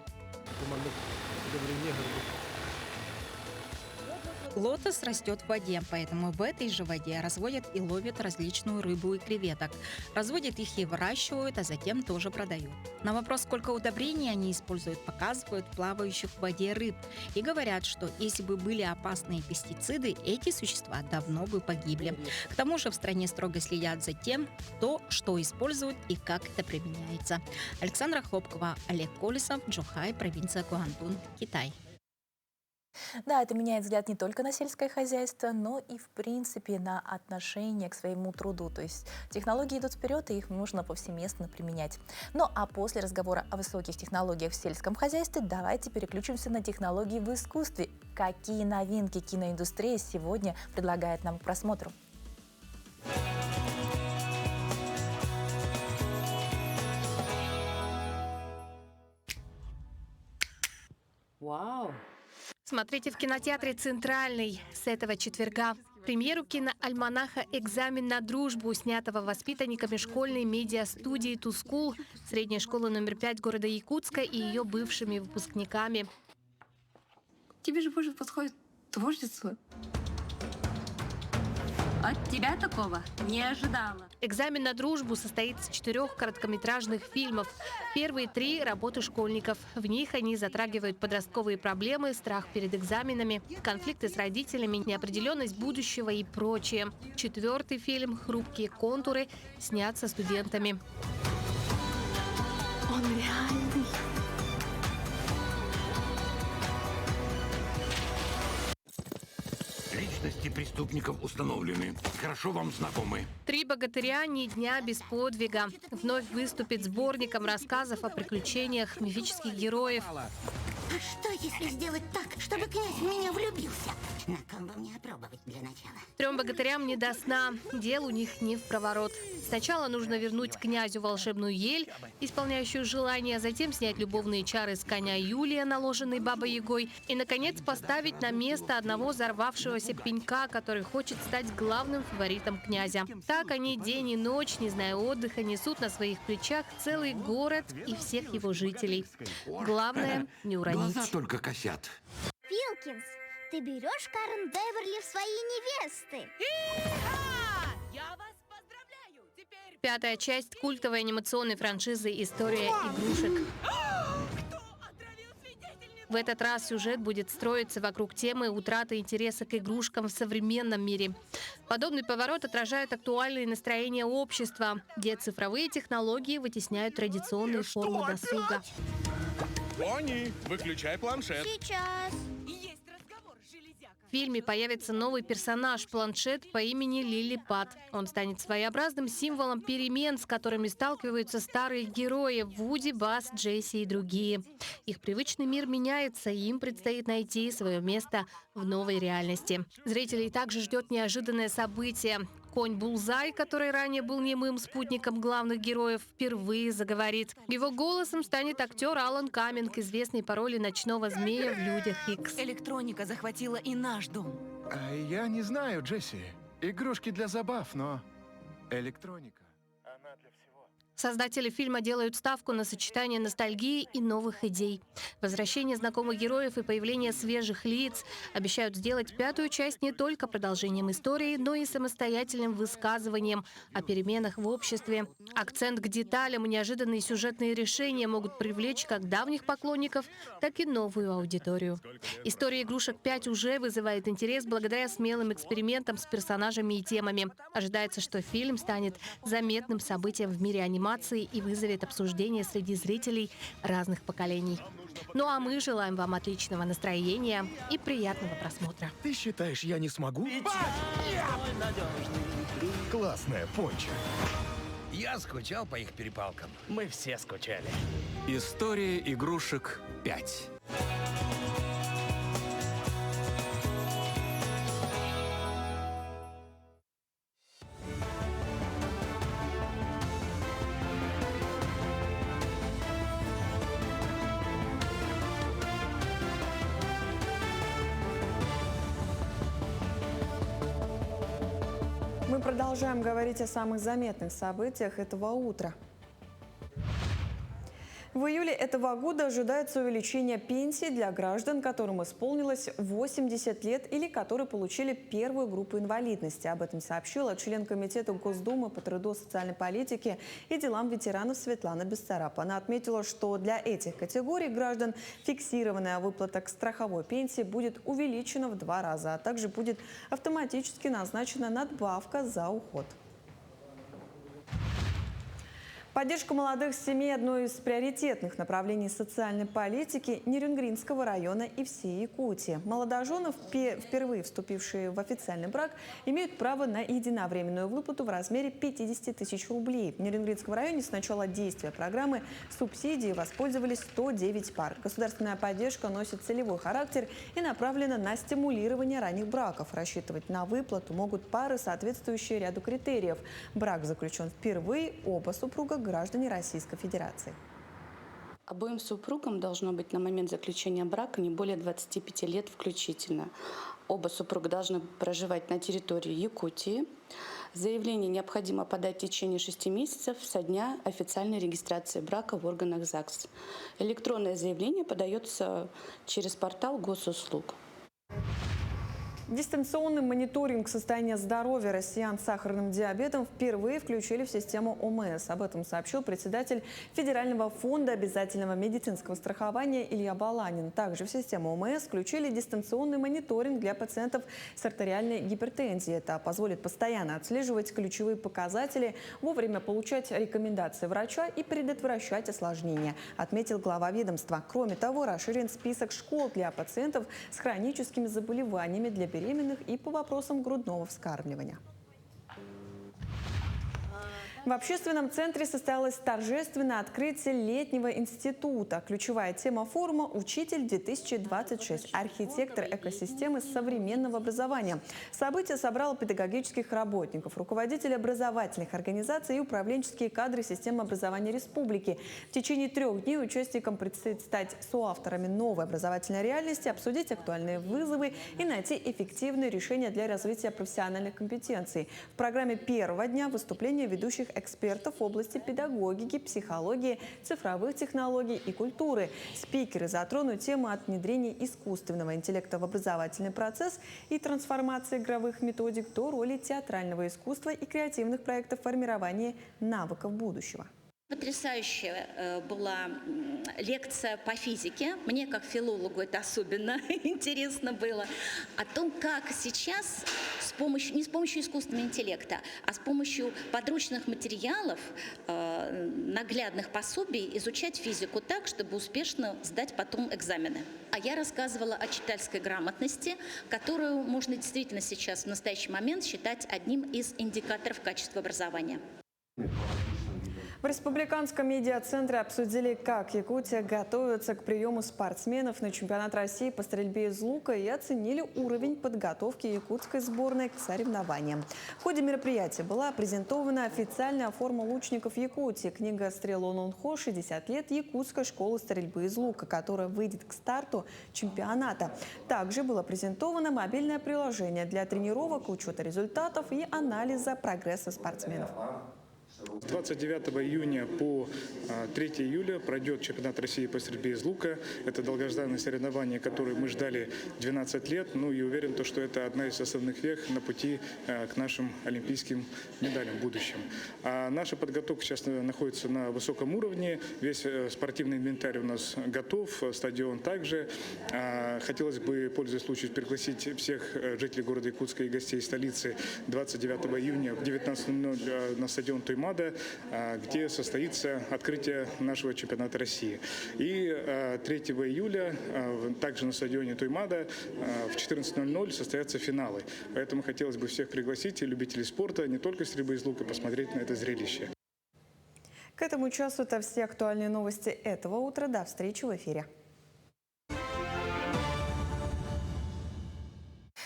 Лотос растет в воде, поэтому в этой же воде разводят и ловят различную рыбу и креветок. Разводят их и выращивают, а затем тоже продают. На вопрос, сколько удобрений они используют, показывают плавающих в воде рыб. И говорят, что если бы были опасные пестициды, эти существа давно бы погибли. К тому же в стране строго следят за тем, кто что использует и как это применяется. Александра Хлопкова, Олег Колесов, Джухай, провинция Гуандун, Китай. Да, это меняет взгляд не только на сельское хозяйство, но и, в принципе, на отношение к своему труду. То есть технологии идут вперед, и их нужно повсеместно применять. Ну, а после разговора о высоких технологиях в сельском хозяйстве давайте переключимся на технологии в искусстве. Какие новинки киноиндустрия сегодня предлагает нам к просмотру? Вау! Смотрите в кинотеатре «Центральный» с этого четверга. Премьеру киноальманаха «Экзамен на дружбу», снятого воспитанниками школьной медиа-студии «Тускул», средней школы номер 5 города Якутска и ее бывшими выпускниками. Тебе же больше подходит творчество. От тебя такого не ожидала. «Экзамен на дружбу» состоит из 4 короткометражных фильмов. Первые 3 — работы школьников. В них они затрагивают подростковые проблемы, страх перед экзаменами, конфликты с родителями, неопределенность будущего и прочее. 4-й фильм «Хрупкие контуры» снят со студентами. Он реальный. Личности преступников установлены. Хорошо вам знакомы. «Три богатыря. Ни дня без подвига» вновь выступит сборником рассказов о приключениях мифических героев. А что, если сделать так, чтобы князь в меня влюбился? На ком бы мне опробовать для начала? 3 богатырям не до сна. Дел у них не в проворот. Сначала нужно вернуть князю волшебную ель, исполняющую желания, затем снять любовные чары с коня Юлия, наложенный Бабой-Ягой, и, наконец, поставить на место одного взорвавшегося пенька, который хочет стать главным фаворитом князя. Так они день и ночь, не зная отдыха, несут на своих плечах целый город и всех его жителей. Главное — не уронить. Глаза только косят. Вилкинс, ты берешь Карен Беверли в свои невесты? Я вас поздравляю! Теперь 5-я часть культовой анимационной франшизы «История игрушек». В этот раз сюжет будет строиться вокруг темы утраты интереса к игрушкам в современном мире. Подобный поворот отражает актуальные настроения общества, где цифровые технологии вытесняют традиционные формы досуга. Бонни, выключай планшет. Сейчас. В фильме появится новый персонаж — планшет по имени Лили Пат. Он станет своеобразным символом перемен, с которыми сталкиваются старые герои — Вуди, Бас, Джесси и другие. Их привычный мир меняется, и им предстоит найти свое место в новой реальности. Зрителей также ждет неожиданное событие. Конь Булзай, который ранее был немым спутником главных героев, впервые заговорит. Его голосом станет актер Алан Каминг, известный по роли ночного змея в «Людях Икс». Электроника захватила и наш дом. Я не знаю, Джесси. Игрушки для забав, но электроника, она для всего. Создатели фильма делают ставку на сочетание ностальгии и новых идей. Возвращение знакомых героев и появление свежих лиц обещают сделать пятую часть не только продолжением истории, но и самостоятельным высказыванием о переменах в обществе. Акцент к деталям и неожиданные сюжетные решения могут привлечь как давних поклонников, так и новую аудиторию. История «Игрушек 5» уже вызывает интерес благодаря смелым экспериментам с персонажами и темами. Ожидается, что фильм станет заметным событием в мире анимации и вызовет обсуждение среди зрителей разных поколений. Ну а мы желаем вам отличного настроения и приятного просмотра. Ты считаешь, я не смогу? Классная пончо. Я скучал по их перепалкам. Мы все скучали. История игрушек 5. Мы продолжаем говорить о самых заметных событиях этого утра. В июле этого года ожидается увеличение пенсий для граждан, которым исполнилось 80 лет или которые получили первую группу инвалидности. Об этом сообщила член Комитета Госдумы по труду, социальной политике и делам ветеранов Светлана Бессараб. Она отметила, что для этих категорий граждан фиксированная выплата к страховой пенсии будет увеличена в 2 раза, а также будет автоматически назначена надбавка за уход. Поддержка молодых семей – одно из приоритетных направлений социальной политики Нерюнгринского района и всей Якутии. Молодожены, впервые вступившие в официальный брак, имеют право на единовременную выплату в размере 50 тысяч рублей. В Нерюнгринском районе с начала действия программы субсидии воспользовались 109 пар. Государственная поддержка носит целевой характер и направлена на стимулирование ранних браков. Рассчитывать на выплату могут пары, соответствующие ряду критериев. Брак заключен впервые, оба супруга – граждане Российской Федерации. Обоим супругам должно быть на момент заключения брака не более 25 лет включительно. Оба супруга должны проживать на территории Якутии. Заявление необходимо подать в течение 6 месяцев со дня официальной регистрации брака в органах ЗАГС. Электронное заявление подается через портал госуслуг. Дистанционный мониторинг состояния здоровья россиян с сахарным диабетом впервые включили в систему ОМС. Об этом сообщил председатель Федерального фонда обязательного медицинского страхования Илья Баланин. Также в систему ОМС включили дистанционный мониторинг для пациентов с артериальной гипертензией. Это позволит постоянно отслеживать ключевые показатели, вовремя получать рекомендации врача и предотвращать осложнения, отметил глава ведомства. Кроме того, расширен список школ для пациентов с хроническими заболеваниями для беременных и по вопросам грудного вскармливания. В общественном центре состоялось торжественное открытие летнего института. Ключевая тема форума «Учитель-2026. Архитектор экосистемы современного образования». Событие собрало педагогических работников, руководителей образовательных организаций и управленческие кадры системы образования республики. В течение 3 дней участникам предстоит стать соавторами новой образовательной реальности, обсудить актуальные вызовы и найти эффективные решения для развития профессиональных компетенций. В программе первого дня выступления ведущих экспертов в области педагогики, психологии, цифровых технологий и культуры. Спикеры затронут тему от внедрения искусственного интеллекта в образовательный процесс и трансформации игровых методик до роли театрального искусства и креативных проектов формирования навыков будущего. Потрясающая была лекция по физике. Мне, как филологу, это особенно интересно было. О том, как сейчас не с помощью искусственного интеллекта, а с помощью подручных материалов, наглядных пособий изучать физику так, чтобы успешно сдать потом экзамены. А я рассказывала о читательской грамотности, которую можно действительно сейчас в настоящий момент считать одним из индикаторов качества образования. В Республиканском медиацентре обсудили, как Якутия готовится к приему спортсменов на чемпионат России по стрельбе из лука и оценили уровень подготовки якутской сборной к соревнованиям. В ходе мероприятия была презентована официальная форма лучников Якутии, книга «Стрел Онунхо. 60 лет якутской школы стрельбы из лука», которая выйдет к старту чемпионата. Также было презентовано мобильное приложение для тренировок, учета результатов и анализа прогресса спортсменов. С 29 июня по 3 июля пройдет чемпионат России по стрельбе из лука. Это долгожданное соревнование, которое мы ждали 12 лет. Ну и уверен, что это одна из основных вех на пути к нашим олимпийским медалям в будущем. А наша подготовка сейчас находится на высоком уровне. Весь спортивный инвентарь у нас готов, стадион также. Хотелось бы, пользуясь случаем, пригласить всех жителей города Якутска и гостей столицы 29 июня в 19:00 на стадион Туймада, где состоится открытие нашего чемпионата России. И 3 июля также на стадионе Туймада в 14:00 состоятся финалы. Поэтому хотелось бы всех пригласить и любителей спорта, не только стрельбы из лука, посмотреть на это зрелище. К этому часу это все актуальные новости этого утра. До встречи в эфире.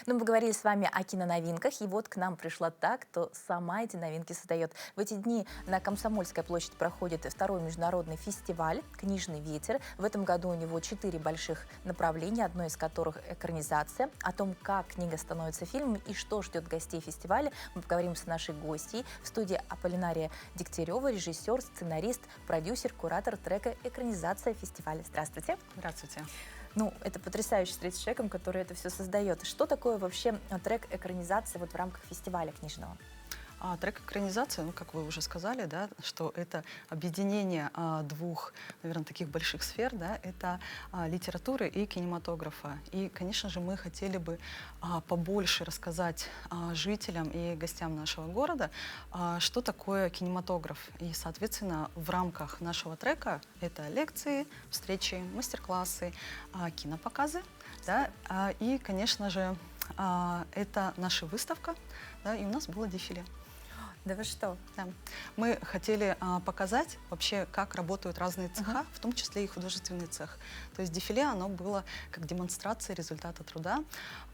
Ну, мы поговорили с вами о киноновинках, и вот к нам пришла та, кто сама эти новинки создает. В эти дни на Комсомольской площади проходит второй международный фестиваль «Книжный ветер». В этом году у него 4 больших направления, одно из которых экранизация. О том, как книга становится фильмом и что ждет гостей фестиваля, мы поговорим с нашей гостьей. В студии Аполлинария Дегтярева, режиссер, сценарист, продюсер, куратор трека «Экранизация» фестиваля. Здравствуйте. Здравствуйте. Ну, это потрясающе встретить с человеком, который это все создает. Что такое вообще трек экранизации вот в рамках фестиваля книжного? Трек экранизации, ну, как вы уже сказали, да, что это объединение двух, наверное, таких больших сфер, да, это литературы и кинематографа. И, конечно же, мы хотели бы побольше рассказать жителям и гостям нашего города, что такое кинематограф. И, соответственно, в рамках нашего трека это лекции, встречи, мастер-классы, кинопоказы, да, и, конечно же, это наша выставка, да, и у нас было дефиле. Да вы что? Да. Мы хотели показать вообще, как работают разные цеха, в том числе и художественный цех. То есть дефиле, оно было как демонстрация результата труда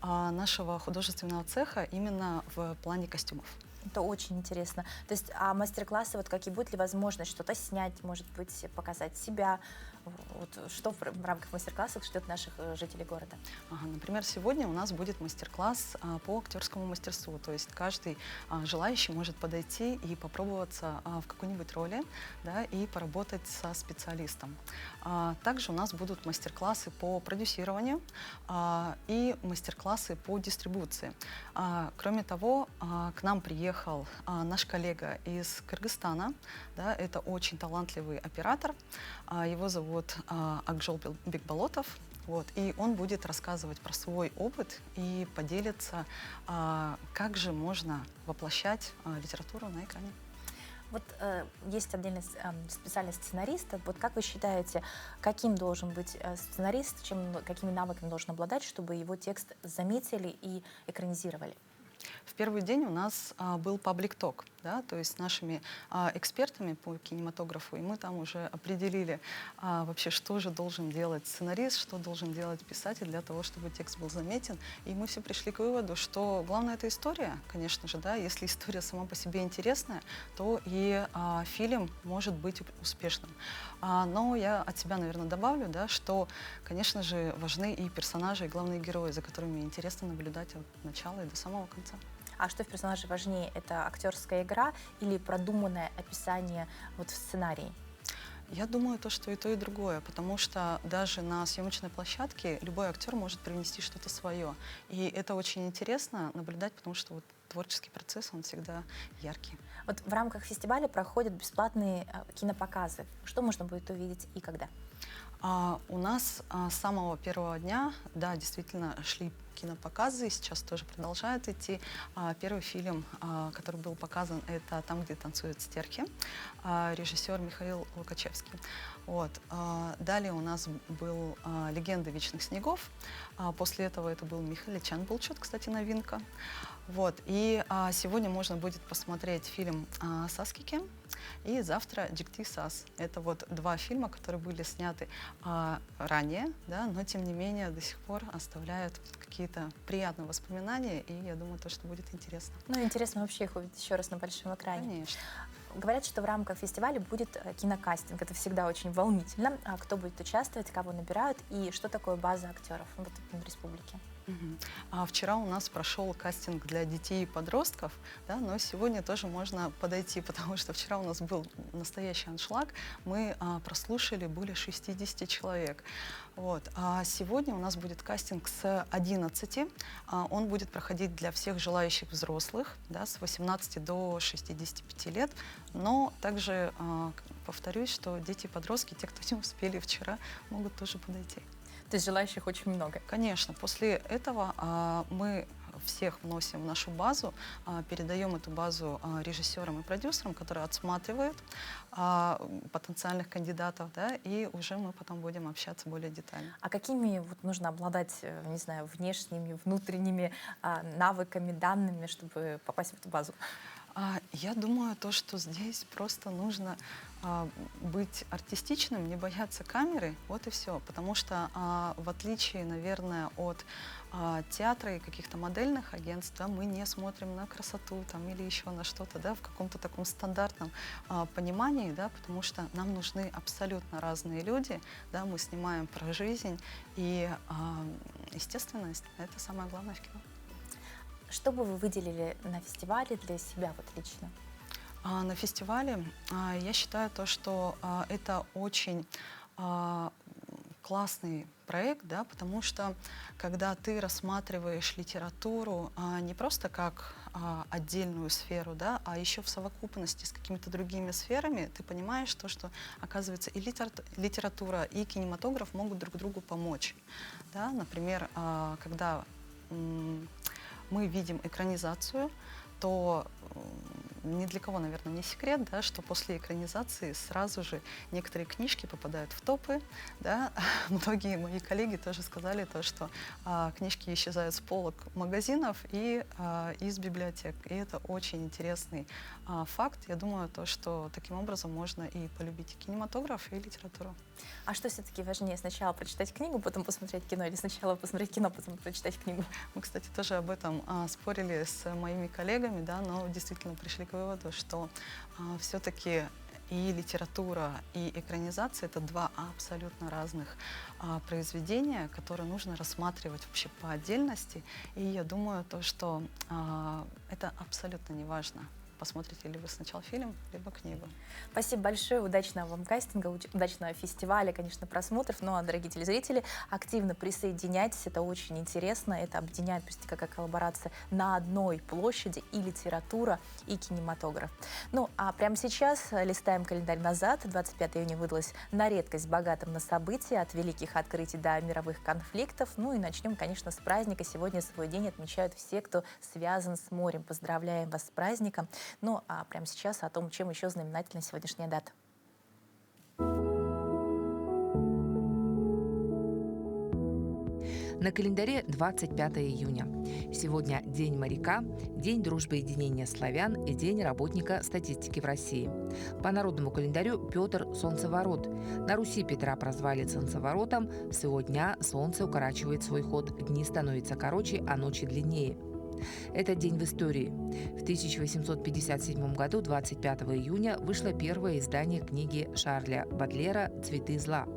нашего художественного цеха именно в плане костюмов. Это очень интересно. То есть, мастер-классы, вот какие, будет ли возможность что-то снять, может быть, показать себя? Вот, что в рамках мастер-классов ждет наших жителей города? Например, сегодня у нас будет мастер-класс по актерскому мастерству. То есть каждый желающий может подойти и попробоваться в какой-нибудь роли, да, и поработать со специалистом. Также у нас будут мастер-классы по продюсированию и мастер-классы по дистрибуции. Кроме того, к нам приехал наш коллега из Кыргызстана. Да, это очень талантливый оператор. Его зовут Акжол Бекболотов. Вот, и он будет рассказывать про свой опыт и поделиться, как же можно воплощать литературу на экране. Вот есть отдельная специальность сценариста. Вот как вы считаете, каким должен быть сценарист, какими навыками должен обладать, чтобы его текст заметили и экранизировали? В первый день у нас был паблик-ток, да, то есть с нашими экспертами по кинематографу, и мы там уже определили вообще, что же должен делать сценарист, что должен делать писатель для того, чтобы текст был заметен. И мы все пришли к выводу, что главное — это история, конечно же, да, если история сама по себе интересная, то и фильм может быть успешным. Но я от себя, наверное, добавлю, да, что, конечно же, важны и персонажи, и главные герои, за которыми интересно наблюдать от начала и до самого конца. А что в персонаже важнее? Это актерская игра или продуманное описание вот в сценарии? Я думаю, что и то, и другое, потому что даже на съемочной площадке любой актер может привнести что-то свое. И это очень интересно наблюдать, потому что вот творческий процесс, он всегда яркий. Вот в рамках фестиваля проходят бесплатные кинопоказы. Что можно будет увидеть и когда? У нас с самого первого дня, да, действительно шли кинопоказы, сейчас тоже продолжают идти. Первый фильм, который был показан, это «Там, где танцуют стерхи», режиссер Михаил Лукачевский. Вот. Далее у нас был «Легенда вечных снегов». После этого это был Михаличан Булчут, кстати, новинка. Вот. И сегодня можно будет посмотреть фильм «Саскики». И завтра «Джикти Сас». Это вот два фильма, которые были сняты ранее, да, но тем не менее до сих пор оставляют какие-то приятные воспоминания, и я думаю, что будет интересно. Ну, интересно вообще их увидеть еще раз на большом экране. Конечно. Говорят, что в рамках фестиваля будет кинокастинг. Это всегда очень волнительно. Кто будет участвовать, кого набирают и что такое база актеров в республике? Вчера у нас прошел кастинг для детей и подростков, да, но сегодня тоже можно подойти, потому что вчера у нас был настоящий аншлаг. Мы прослушали более 60 человек. Вот. А сегодня у нас будет кастинг с 11. Он будет проходить для всех желающих взрослых, да, с 18 до 65 лет. Но также повторюсь, что дети и подростки, те, кто не успели вчера, могут тоже подойти. То есть желающих очень много? Конечно. После этого мы всех вносим в нашу базу, передаем эту базу режиссерам и продюсерам, которые отсматривают потенциальных кандидатов, да, и уже мы потом будем общаться более детально. А какими вот нужно обладать, не знаю, внешними, внутренними навыками, данными, чтобы попасть в эту базу? Я думаю, что здесь просто нужно быть артистичным, не бояться камеры, вот и все. Потому что в отличие, наверное, от театра и каких-то модельных агентств, да, мы не смотрим на красоту там, или еще на что-то, да, в каком-то таком стандартном понимании, да, потому что нам нужны абсолютно разные люди, да, мы снимаем про жизнь, и естественность — это самое главное в кино. Что бы вы выделили на фестивале для себя вот лично? На фестивале я считаю что это очень классный проект, да, потому что когда ты рассматриваешь литературу не просто как отдельную сферу, да, а еще в совокупности с какими-то другими сферами, ты понимаешь что оказывается и литература, и кинематограф могут друг другу помочь. Да? Например, когда мы видим экранизацию, то ни для кого, наверное, не секрет, да, что после экранизации сразу же некоторые книжки попадают в топы. Да. Многие мои коллеги тоже сказали что книжки исчезают с полок магазинов и из библиотек. И это очень интересный факт. Я думаю, что таким образом можно и полюбить и кинематограф, и литературу. А что все-таки важнее? Сначала прочитать книгу, потом посмотреть кино, или сначала посмотреть кино, потом прочитать книгу? Мы, кстати, тоже об этом спорили с моими коллегами, да, но действительно пришли к выводу, что все-таки и литература, и экранизация — это два абсолютно разных произведения, которые нужно рассматривать вообще по отдельности. И я думаю, что это абсолютно не важно. Посмотрите ли вы сначала фильм, либо книгу. Спасибо большое, удачного вам кастинга, удачного фестиваля, конечно, просмотров. Ну а, дорогие телезрители, активно присоединяйтесь, это очень интересно, это объединяет почти как коллаборация на одной площади и литература, и кинематограф. Ну а прямо сейчас листаем календарь назад. 25 июня выдалось на редкость богатым на события, от великих открытий до мировых конфликтов. Ну и начнем, конечно, с праздника. Сегодня свой день отмечают все, кто связан с морем. Поздравляем вас с праздником. Ну а прямо сейчас о том, чем еще знаменательна сегодняшняя дата. На календаре 25 июня. Сегодня День моряка, День дружбы и единения славян и День работника статистики в России. По народному календарю Петр – солнцеворот. На Руси Петра прозвали солнцеворотом. С его дня солнце укорачивает свой ход, дни становятся короче, а ночи длиннее. Это день в истории. В 1857 году, 25 июня, вышло первое издание книги Шарля Бодлера «Цветы зла».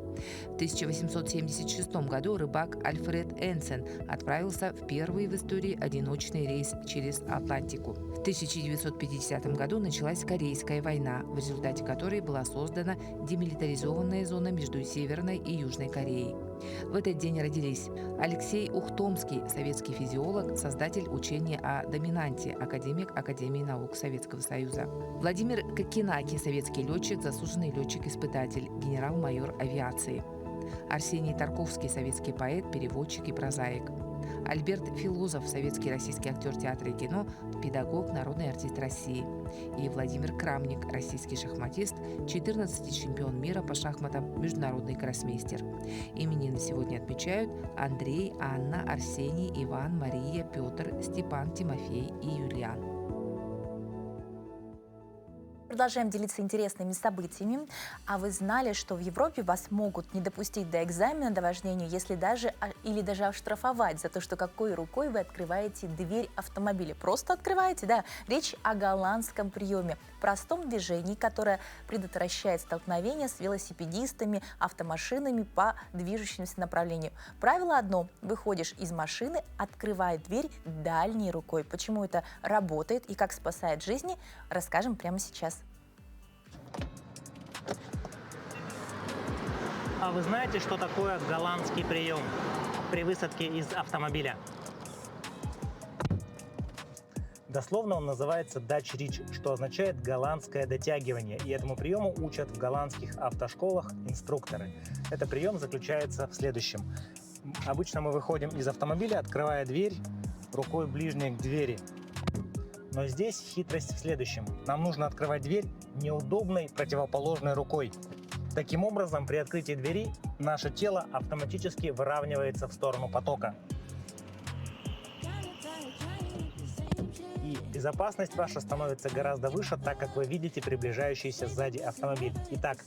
В 1876 году рыбак Альфред Энсен отправился в первый в истории одиночный рейс через Атлантику. В 1950 году началась Корейская война, в результате которой была создана демилитаризованная зона между Северной и Южной Кореей. В этот день родились Алексей Ухтомский, советский физиолог, создатель учения о доминанте, академик Академии наук Советского Союза. Владимир Кокенаки, советский летчик, заслуженный летчик-испытатель, генерал-майор авиации. Арсений Тарковский, советский поэт, переводчик и прозаик. Альберт Филозов, советский и российский актер театра и кино, педагог, народный артист России. И Владимир Крамник, российский шахматист, 14-й чемпион мира по шахматам, международный гроссмейстер. Именины сегодня отмечают Андрей, Анна, Арсений, Иван, Мария, Петр, Степан, Тимофей и Юлиан. продолжаем делиться интересными событиями. А вы знали, что в Европе вас могут не допустить до экзамена, до вождения, если даже оштрафовать за то, что какой рукой вы открываете дверь автомобиля. Просто открываете, да. Речь о голландском приеме. Простом движении, которое предотвращает столкновения с велосипедистами, автомашинами по движущемуся направлению. Правило одно. Выходишь из машины, открывай дверь дальней рукой. Почему это работает и как спасает жизни, расскажем прямо сейчас. А вы знаете, что такое голландский прием при высадке из автомобиля? Дословно он называется Dutch Reach, что означает голландское дотягивание. И этому приему учат в голландских автошколах инструкторы. Этот прием заключается в следующем. Обычно мы выходим из автомобиля, открывая дверь рукой ближней к двери. Но здесь хитрость в следующем. Нам нужно открывать дверь неудобной противоположной рукой. Таким образом, при открытии двери наше тело автоматически выравнивается в сторону потока. И безопасность ваша становится гораздо выше, так как вы видите приближающийся сзади автомобиль. Итак,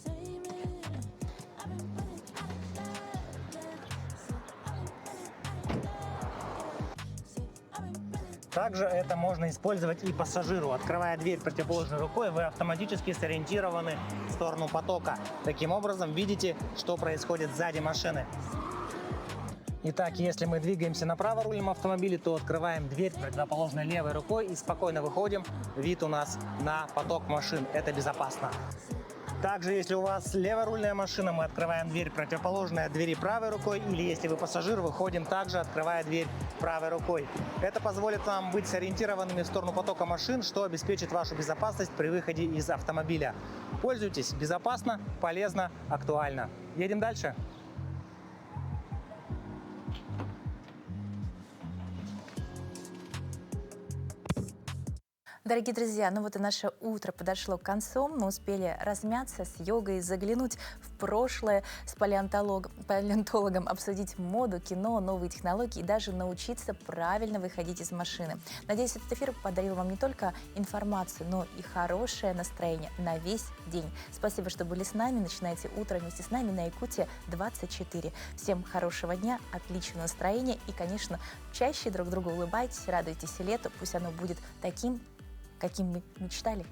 также это можно использовать и пассажиру. Открывая дверь противоположной рукой, вы автоматически сориентированы в сторону потока. Таким образом, видите, что происходит сзади машины. Итак, если мы двигаемся на праворульном автомобиле, то открываем дверь противоположной левой рукой и спокойно выходим. Вид у нас на поток машин. Это безопасно. Также, если у вас леворульная машина, мы открываем дверь противоположной от двери правой рукой, или если вы пассажир, выходим также, открывая дверь правой рукой. Это позволит нам быть сориентированными в сторону потока машин, что обеспечит вашу безопасность при выходе из автомобиля. Пользуйтесь безопасно, полезно, актуально. Едем дальше. Дорогие друзья, ну вот и наше утро подошло к концу. Мы успели размяться с йогой, заглянуть в прошлое с палеонтологом, обсудить моду, кино, новые технологии и даже научиться правильно выходить из машины. Надеюсь, этот эфир подарил вам не только информацию, но и хорошее настроение на весь день. Спасибо, что были с нами. Начинайте утро вместе с нами на Якутия 24. Всем хорошего дня, отличного настроения и, конечно, чаще друг другу улыбайтесь, радуйтесь лету. Пусть оно будет таким, каким мы мечтали.